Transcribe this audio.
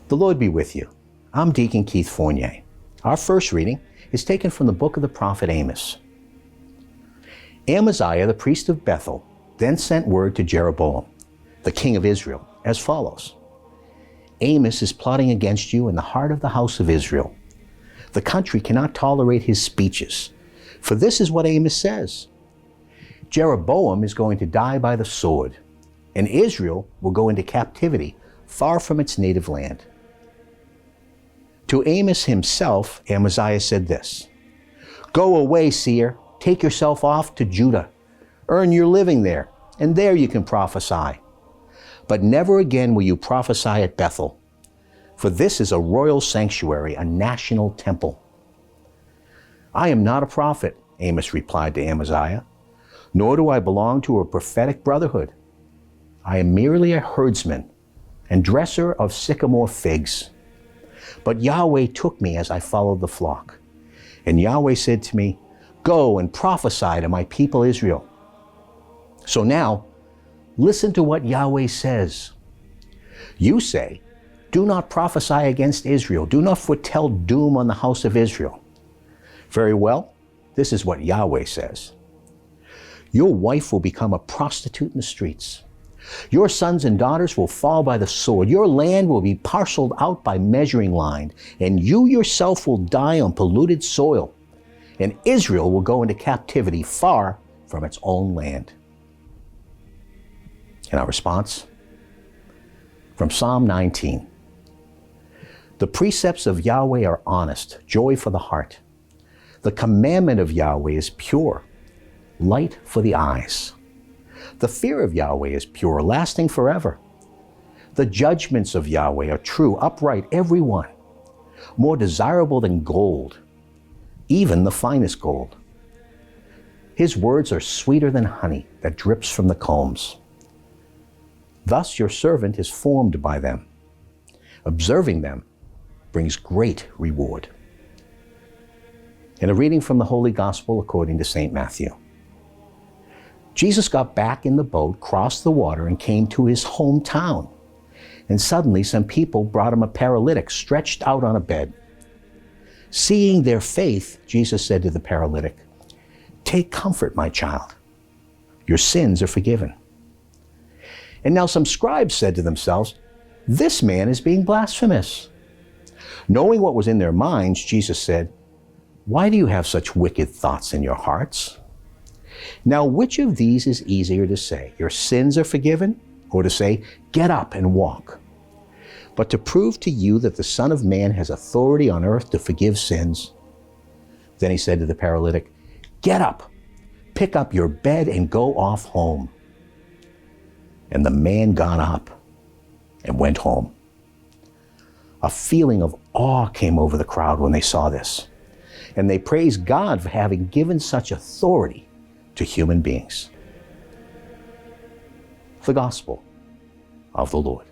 The Lord be with you. I'm Deacon Keith Fournier. Our first reading is taken from the book of the prophet Amos. Amaziah, the priest of Bethel, then sent word to Jeroboam, the king of Israel, as follows. Amos is plotting against you in the heart of the house of Israel. The country cannot tolerate his speeches, for this is what Amos says. Jeroboam is going to die by the sword, and Israel will go into captivity far from its native land. To Amos himself, Amaziah said this, Go away, seer, take yourself off to Judah. Earn your living there, and there you can prophesy. But never again will you prophesy at Bethel, for this is a royal sanctuary, a national temple. I am not a prophet, Amos replied to Amaziah, nor do I belong to a prophetic brotherhood. I am merely a herdsman and dresser of sycamore figs. But Yahweh took me as I followed the flock. And Yahweh said to me, Go and prophesy to my people Israel. So now, listen to what Yahweh says. You say, Do not prophesy against Israel. Do not foretell doom on the house of Israel. Very well, this is what Yahweh says. Your wife will become a prostitute in the streets. Your sons and daughters will fall by the sword. Your land will be parceled out by measuring line, and you yourself will die on polluted soil. And Israel will go into captivity far from its own land. And our response? From Psalm 19. The precepts of Yahweh are honest, joy for the heart. The commandment of Yahweh is pure, light for the eyes. The fear of Yahweh is pure, lasting forever. The judgments of Yahweh are true, upright, every one, more desirable than gold, even the finest gold. His words are sweeter than honey that drips from the combs. Thus your servant is formed by them. Observing them brings great reward. In a reading from the Holy Gospel according to St. Matthew. Jesus got back in the boat, crossed the water, and came to his hometown. And suddenly some people brought him a paralytic stretched out on a bed. Seeing their faith, Jesus said to the paralytic, Take comfort, my child. Your sins are forgiven. And now some scribes said to themselves, This man is being blasphemous. Knowing what was in their minds, Jesus said, Why do you have such wicked thoughts in your hearts? Now, which of these is easier to say, Your sins are forgiven, or to say, Get up and walk? But to prove to you that the Son of Man has authority on earth to forgive sins. Then he said to the paralytic, Get up, pick up your bed and go off home. And the man got up and went home. A feeling of awe came over the crowd when they saw this, and they praised God for having given such authority to human beings. The Gospel of the Lord.